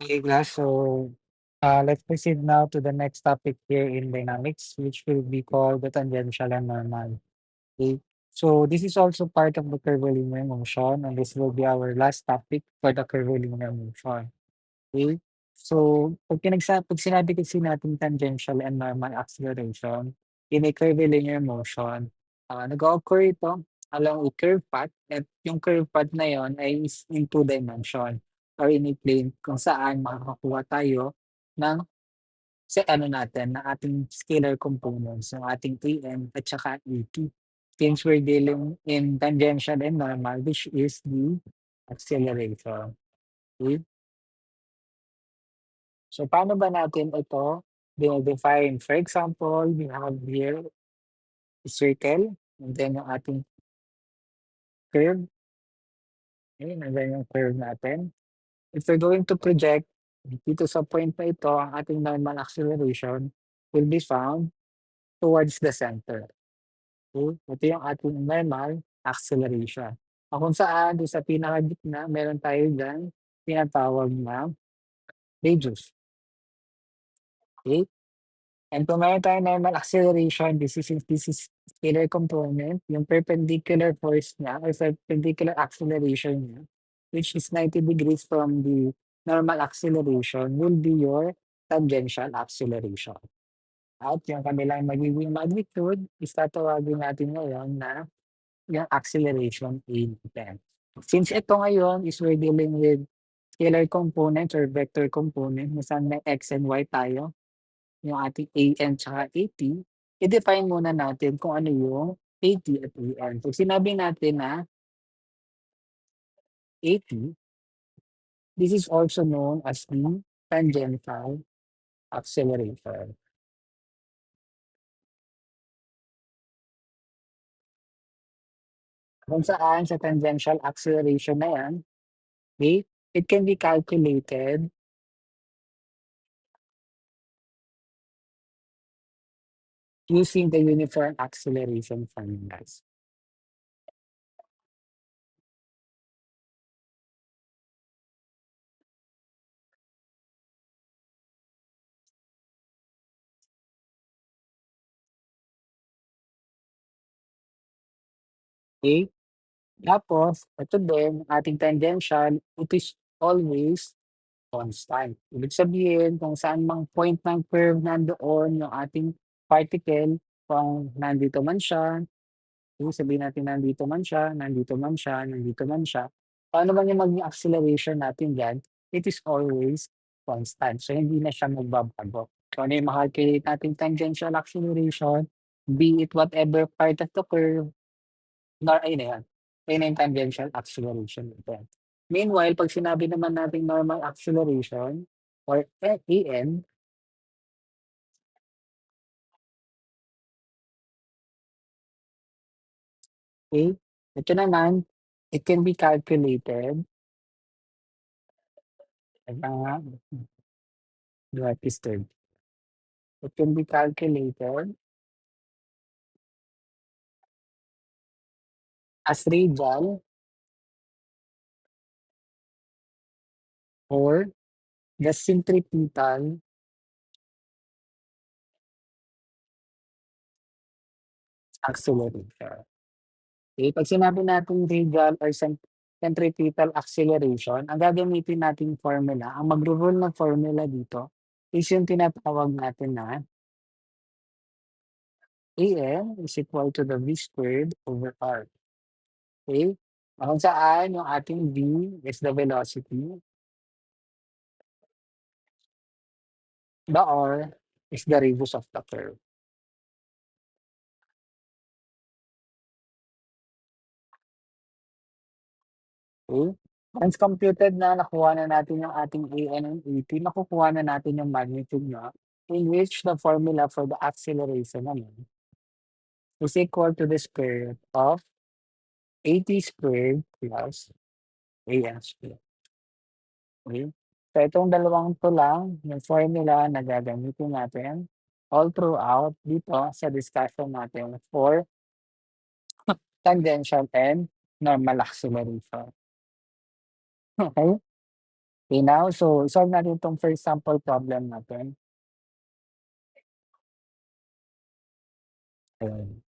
Okay, class. Let's proceed now to the next topic here in dynamics, which will be called the tangential and normal. Okay. So this is also part of the curvilinear motion, and this will be our last topic for the curvilinear motion. Okay. So pag sinabi kasi natin tangential and normal acceleration in a curvilinear motion, nag-o-occur ito along a curved path at yung curved path na yon ay is in two dimension or in a plane kung saan makakakuha tayo ng sa ano natin, ng ating scalar components, yung ating Am at saka At. Since we're dealing in tangential and normal, which is the acceleration. Okay? So paano ba natin ito dine-define? For example, we have here a circle and then yung ating curve, okay, and then yung curve natin. If we're going to project dito sa point na ito, ang ating normal acceleration will be found towards the center. Okay? Ito yung ating normal acceleration. Kung saan doon sa pinakagitna, meron tayo diyan tinatawag na radius. Okay? And kung meron tayong normal acceleration, this is scalar component, yung perpendicular force niya or perpendicular acceleration niya, which is 90 degrees from the normal acceleration, will be your tangential acceleration. At yung kanilang magiging magnitude is tatawagin natin ngayon na yung acceleration A natin. Since ito ngayon is we're dealing with scalar component or vector component, kung saan may x and y tayo, yung ating AN tsaka AT, i-define muna natin kung ano yung AT at AN. So sinabi natin na AT, this is also known as the tangential acceleration. Kung saan sa tangential acceleration na yan, okay, it can be calculated using the uniform acceleration formulas. Okay? Tapos, ito din, ating tangential, it is always constant. Ibig sabihin kung saan mang point ng curve nandoon yung ating particle, kung nandito man siya, ibig sabihin natin nandito man siya, nandito man siya, nandito man siya, paano man yung maging acceleration natin diyan, it is always constant. So, hindi na siya magbabago. Kung ano yung maka-calculate nating tangential acceleration, be it whatever part of the curve, ayun na yan. Ayun na yung tangential acceleration natin. Meanwhile, 'pag sinabi naman nating normal acceleration or AN, okay, ito naman, it can be calculated, teka nga, what is third? It can be calculated as radial or the centripetal acceleration. Okay, 'pag sinabi nating radial or centripetal acceleration, ang gagamitin nating formula, ang magro-rule ng formula dito is yung tinatawag natin na AN is equal to the V squared over R. Okay? Kung saan yung ating V is the velocity, the R is the radius of the curve. Okay? Once computed na, nakuha na natin yung ating AN and AT, nakukuha na natin yung magnitude niya, in which the formula for the acceleration naman is equal to the square root of AT squared plus AN squared. Okay? So itong dalawang 'to lang yung formula na gagamitin natin all throughout dito sa discussion natin for tangential and normal acceleration. Okay? Okay, now, so solve natin itong first sample problem natin. Ayan.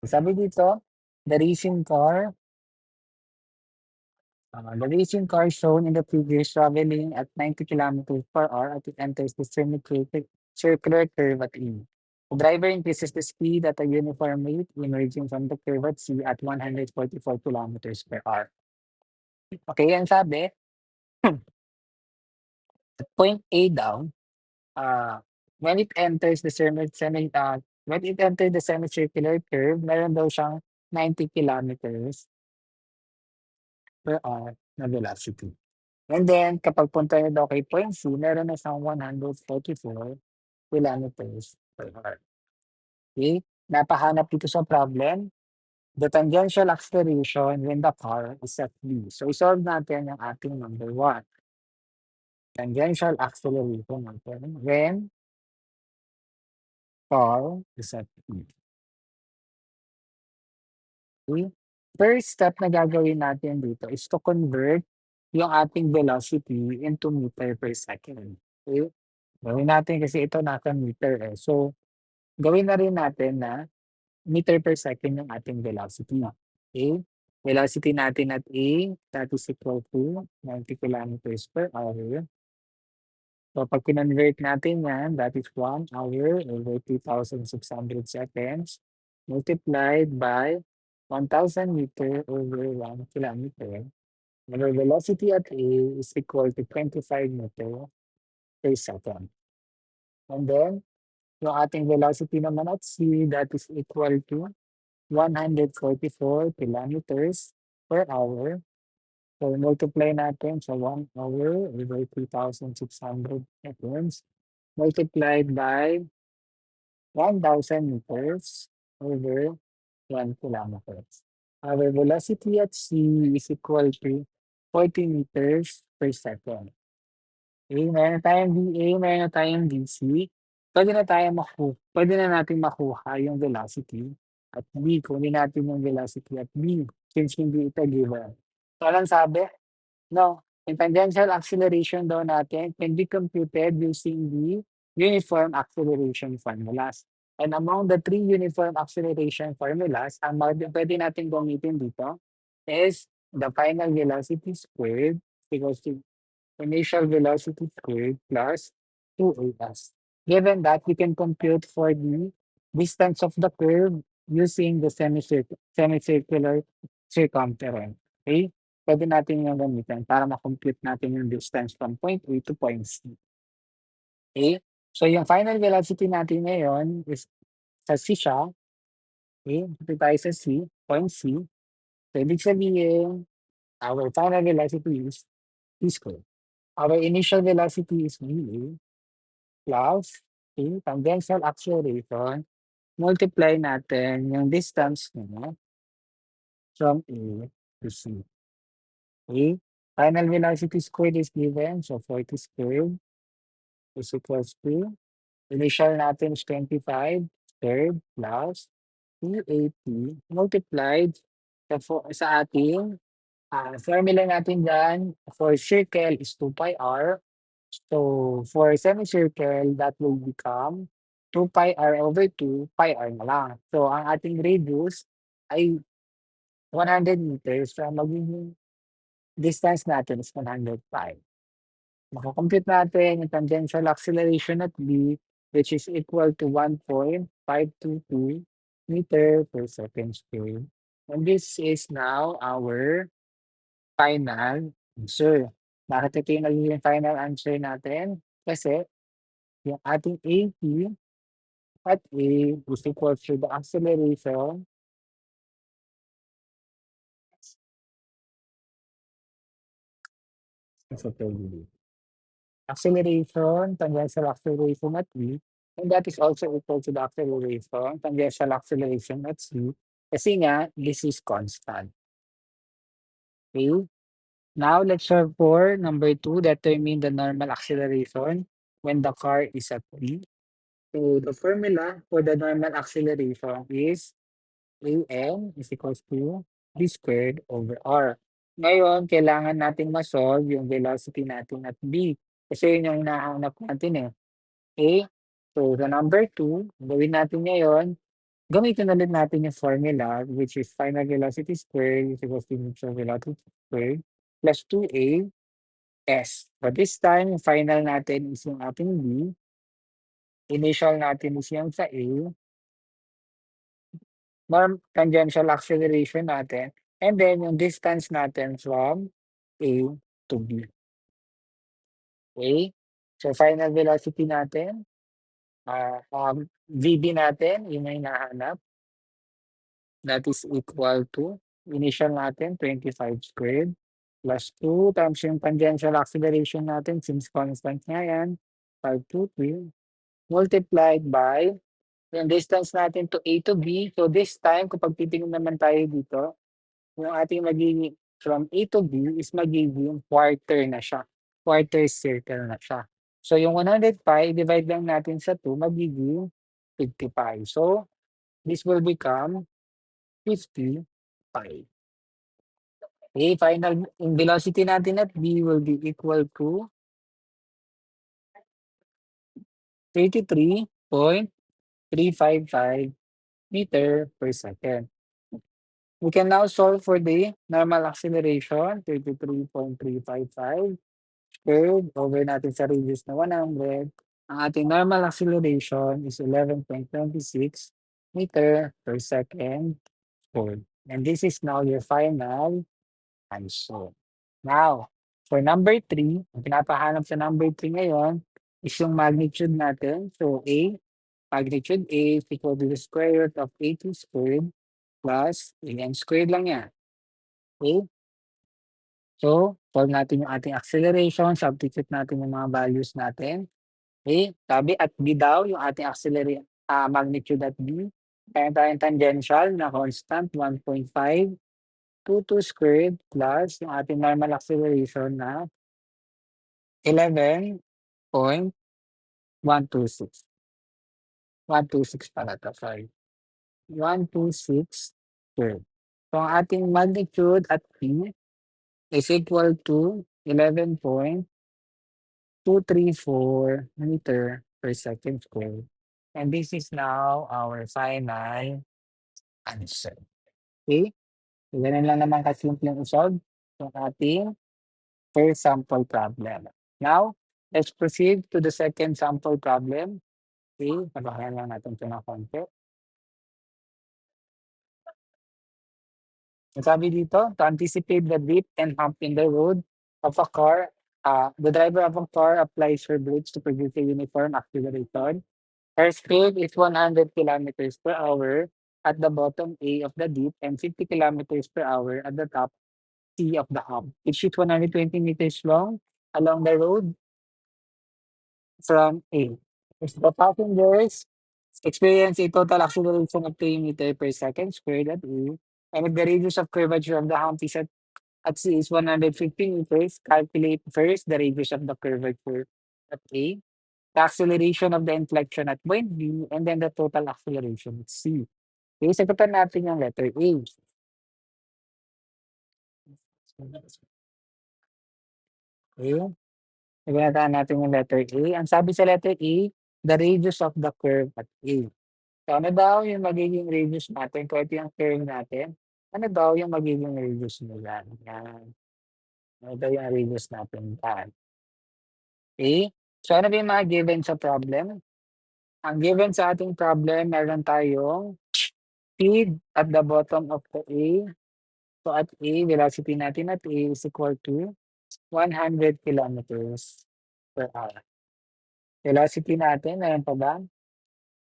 Sabi dito, the racing car the racing car shown in the figure is traveling at 90 kilometers per hour as it enters the circular curve at E. The driver increases the speed at a uniform rate emerging from the curve at C at 144 kilometers per hour. Okay, ang sabi, at point A daw, uh, when it enters the when it enters the semicircular curve, meron daw siyang 90 kilometers per hour na velocity. And then kapag punta niya daw kay point C, meron na siyang 144 kilometers per hour. Okay? Napahanap dito sa problem, the tangential acceleration when the car is at B. So, isolve natin yung ating number 1. Tangential acceleration natin when car is at B. Okay? First step na gagawin natin dito is to convert yung ating velocity into meter per second. Okay? Gawin natin kasi ito nasa meter eh. So, gawin na rin natin na meter per second yung ating velocity. Okay? Velocity natin at A, that is equal to 90 kilometers per hour. So, pag kinonvert natin yan, that is 1 hour over 2,600 seconds multiplied by 1,000 meter over 1 kilometer. Our velocity at A is equal to 25 meter per second. And then, yung ating velocity naman at C, that is equal to 144 kilometers per hour. So, multiply natin sa 1 hour over 2,600 seconds multiplied by 1,000 meters over 1 kilometers. Our velocity at C is equal to 40 meters per second. Okay, meron tayong dA, meron tayong DC. Pwede na natin makuha yung velocity at B. Kunin natin yung velocity at B since hindi ito given. So, anong sabi? No, yung tangential acceleration daw natin can be computed using the uniform acceleration formulas. And among the three uniform acceleration formulas, ang pwede natin gamitin dito is the final velocity squared equals to initial velocity squared plus 2as. Given that, we can compute for the distance of the curve using the semicircular circumference. Okay? Pwede natin yung gamitin para ma-compute natin yung distance from point A to point C. Okay? So, yung final velocity natin ngayon is sa C siya. Okay? Dito tayo sa C, point C. So, ibig sabihin, our final velocity is T squared. Our initial velocity is VA plus tangential acceleration, multiply natin yung distance niya from A to C. Okay? Final velocity squared is given, so 40 squared is equals to, initial natin is 25 squared plus 280 multiplied sa ating formula natin dyan for circle is 2 pi r. So, for semicircle, that will become 2 pi r over 2 pi r na lang. So, ang ating radius ay 100 meters. So, ang magiging distance natin is 100 pi. Makakompute natin yung tangential acceleration at B, which is equal to 1.522 meter per second squared. And this is now our final answer. Bakit ito yung nagiging final answer natin? Kasi yung ating AP at A is equal to the acceleration sa PDB. Acceleration, tangential acceleration at B, and that is also equal to the acceleration, tangential acceleration at C, kasi nga, this is constant. Okay? Now, let's solve for number 2, determine the normal acceleration when the car is at B. So the formula for the normal acceleration is am is equals to v squared over r. Ngayon, kailangan nating ma-solve yung velocity natin at b. Kasi yun yung hinahanap natin eh. Okay? So, the number 2, gawin natin ngayon, gamitin ulit natin yung formula which is final velocity squared is equals to initial velocity squared plus 2a s. But this time, yung final natin is yung ating b. Initial natin is yung sa a. Norm tangential acceleration natin, and then yung distance natin from A to B. Okay? So, final velocity natin, VB natin, yun yung hinahanap. That is equal to initial natin, 25 squared plus 2 times yung tangential acceleration natin since constant nga yan, 523 multiplied by yung distance natin to A to B. So, this time, kapag titingnan naman tayo dito, yung ating magiging from A to B is magiging quarter na siya. Quarter circle na siya. So, yung 105, divide lang natin sa 2, magiging 55. So, this will become 55. Okay, final yung velocity natin at B will be equal to 33.355 meter per second. We can now solve for the normal acceleration, 33.355 squared over natin sa radius na 100. Ang ating normal acceleration is 11.26 meter per second squared. And this is now your final answer. Now, for number 3, ang pinapahanap sa number 3 ngayon is yung magnitude natin. So, magnitude A is equal to the square root of 80 squared plus n squared lang yan. Okay? So, solve natin yung ating acceleration, substitute natin yung mga values natin. Okay? Sabi at B daw yung ating magnitude at B. Kaya tayong tangential na constant 1.522 squared plus yung ating normal acceleration na 11.126. 126 pala to, sorry. 126 squared. So, ang ating magnitude at P is equal to 11.234 meter per second squared. And this is now our final answer. Okay? So, ganun lang naman kasimpleng isolve yung ating first sample problem. Now, let's proceed to the second sample problem. Okay, pabahayan lang natin ito ng konti. Ang sabi dito, to anticipate the dip and hump in the road of a car, the driver of a car applies her brakes to produce a uniform acceleration. Her speed is 100 kilometers per hour at the bottom A of the dip and 50 kilometers per hour at the top C of the hump. It is 120 meters long along the road from A. If the passengers experience a total acceleration of 3 meter per second squared at A, and if the radius of curvature of the hump is at C is 150 meters, calculate first the radius of the curvature at A, the acceleration of the inflection at point B, and then the total acceleration at C. Okay, sagutan natin yung letter A. Okay, sagutan natin yung letter A. Ang sabi sa letter A, the radius of the curve at A. So, ano daw yung magiging radius natin? Kung ito yung curve natin, ano daw yung magiging radius nila? Yan. Ano daw yung radius natin? Yan. Okay? So, ano ba yung mga given sa problem? Ang given sa ating problem, meron tayong speed at the bottom of the A. So, at A, velocity natin at A is equal to 100 kilometers per hour. Velocity natin, meron pa ba?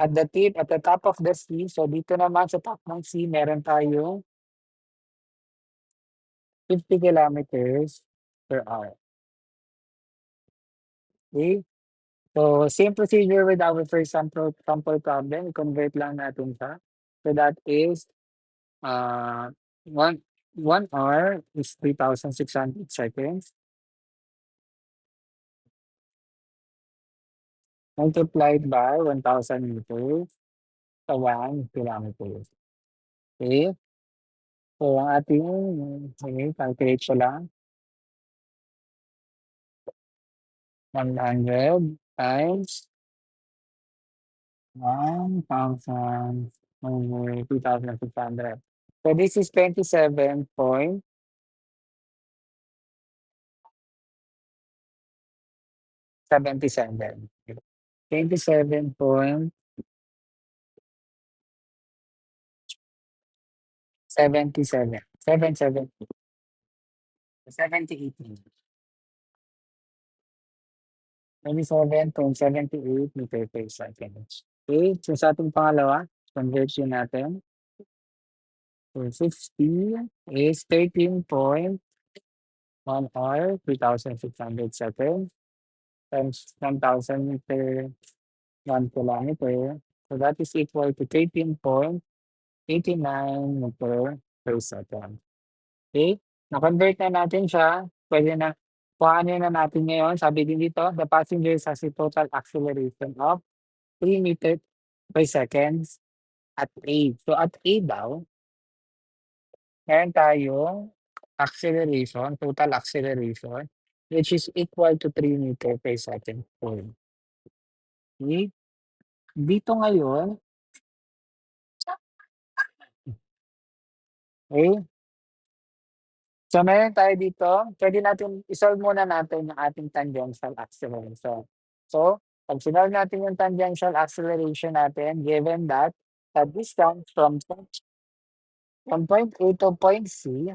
At the top of the C, so dito naman sa top ng C, meron tayong 50 kilometers per hour. Okay? So, same procedure with our first sample problem. I-convert lang natin siya. So, that is uh, 1 hour is 3,600 seconds. multiplied by 1,000 meters sa 1 kilometers. Okay? So, ang ating sige, calculate ko lang, 100 times 1,000 over 2,600. So, this is 27.77. 27.77. 78. 27.78 meter per second. Okay, so sa ating pangalawa, conversion natin. So 60 is 13.1 hour, 3,600 seconds times 1,000 meter, 1 kilometer. So that is equal to 13.89 meter per second. Okay, na-convert na natin siya. Pwede na, kuhanin na natin ngayon. Sabi din dito, the passenger has a total acceleration of 3 meter per seconds at A. So at A daw, meron tayong acceleration, total acceleration, which is equal to 3 meter per second squared. Okay? Dito ngayon, okay? So meron tayo dito, pwede natin i-solve muna natin yung ating tangential acceleration. So, pag sinolve natin yung tangential acceleration natin, given that the distance from point A to point C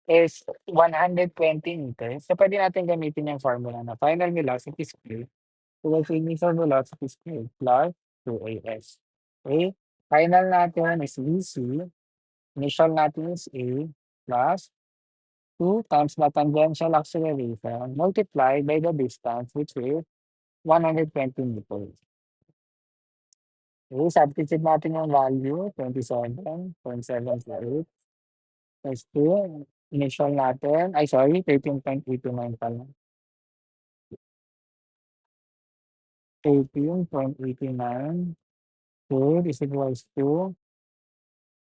is 120 meters. So, pwede natin gamitin yung formula na final velocity squared equals initial velocity squared plus 2AS. Okay? Final natin is VC. Initial natin is A plus 2 times the tangential acceleration multiplied by the distance, which is 120 meters. Okay, substitute natin yung value, 27.748 plus 2. Initial natin, ay sorry, 13.89 pala. 13.89 squared is equals to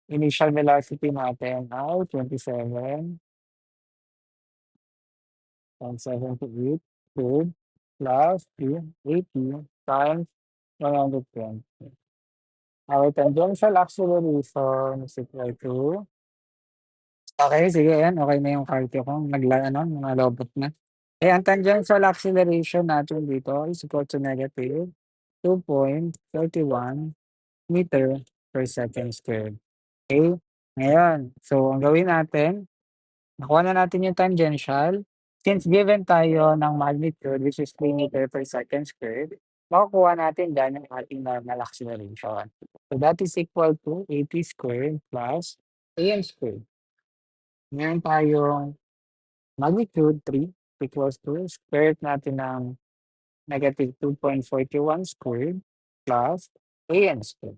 initial velocity natin ay 27.78 squared plus 280 times 120. Our tangential acceleration is equal to, okay, sige yan, okey na yung kalkyo ko, lumalobot na. Eh, ang tangential acceleration natin dito is equal to negative 2.31 meter per second squared. Okay, ngayon, so ang gawin natin, nakuha na natin yung tangential. Since given tayo ng magnitude which is 3 meter per second squared, makukuha natin diyan yung ating normal acceleration. So that is equal to 80 squared plus AM squared. Meron tayong magnitude 3 equals to square root natin ng negative 2.41 squared plus AM squared.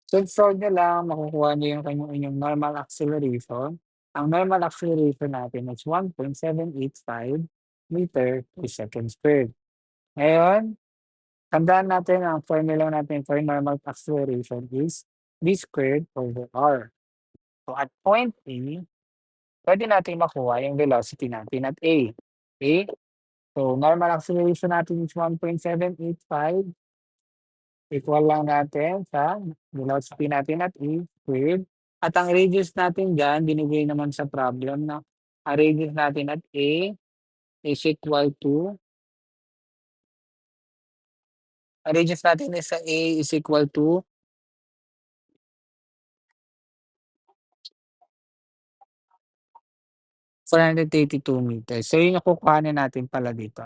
So solve nyo lang, makukuha nyo yung inyong normal acceleration. Ang normal acceleration natin is 1.785 meter per second squared. Ngayon, tandaan natin ang formula natin for normal acceleration is v squared over r. So at point A, pwede natin makuha yung velocity natin at A. Okay? So normal acceleration natin is 1.785. Equal lang natin sa velocity natin at A squared. At ang radius natin diyan, binigay naman sa problem na ang radius natin at A is equal to, ang radius natin is sa A is equal to 482 meters. So yun yung kukuhanin natin pala dito.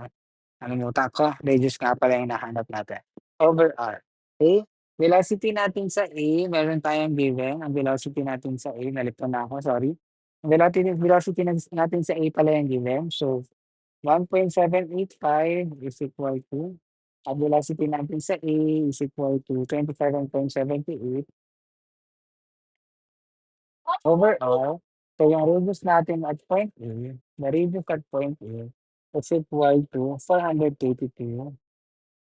Nalimutan ko, radius nga pala yung hinahanap natin. Over R. Okay? Velocity natin sa A, meron tayong given. Ang velocity natin sa A, nalito na ako, sorry. Ang velocity natin sa A pala yung given. So, 1.785 is equal to, ang velocity natin sa A is equal to 27.78 over R. So, yung radius natin at point A, the radius at point A is equal to 482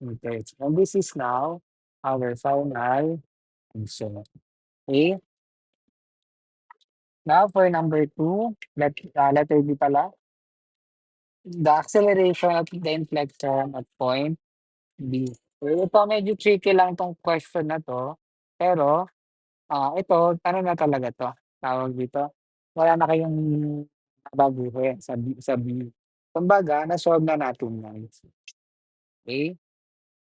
meters. And this is now our final answer. Okay? Now for number two, letter B pala, the acceleration at the inflection at point B. So ito medyo tricky lang 'tong question na 'to, pero, ito ano na talaga 'to, tawag dito, wala na kayong babaguhin sa B. Kumbaga na-solve na natin 'yan, okey?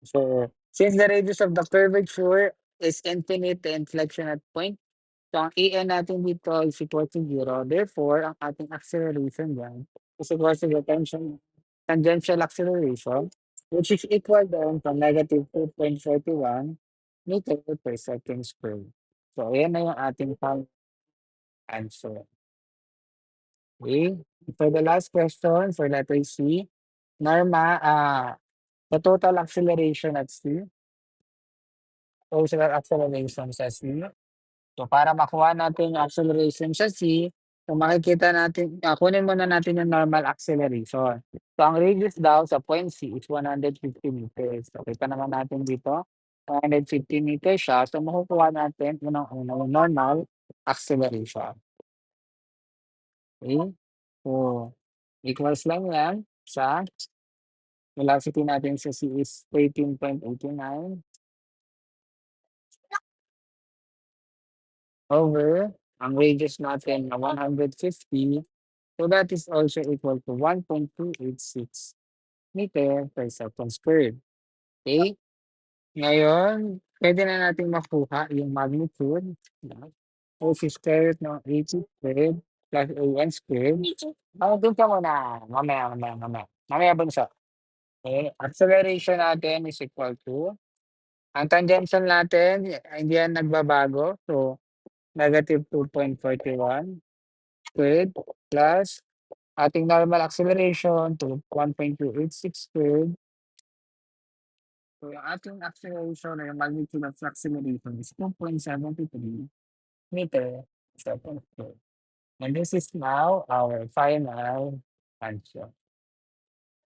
So, since the radius of the curvature is infinite, the inflection at point, so ang En natin dito is equal to 0. Therefore, ang ating acceleration diyan is equal to the tangential acceleration, which is equal then to -2.41 meter per second squared. So, ayan na yung ating final answer. Okay. For the last question, for letter C, Norma, the total acceleration at C, total acceleration sa C. So, para makuha natin yung acceleration sa C, so makikita natin, kunin muna natin yung normal acceleration. So, ang radius daw sa point C is 150 meters. So, kita naman natin dito, 150 meters siya. So, makukuha natin unang-una yung normal acceleration. Okay? So, equals lang yan sa velocity natin sa C is 13.89 over ang radius natin na 150. So that is also equal to 1.286 meter per second squared. Okay? Ngayon, pwede na nating makuha yung magnitude, no? Which is square root ng 80 squared plus an squared. Dun ka muna. Mamaya. Mamaya bunso. Okay? Acceleration natin is equal to, ang tangential natin, hindi yan nagbabago. So, -2.41 squared plus ating normal acceleration to 1.286 squared. So, yung ating acceleration or yung magnitude of acceleration is 2.73 meter per second squared. And this is now our final answer.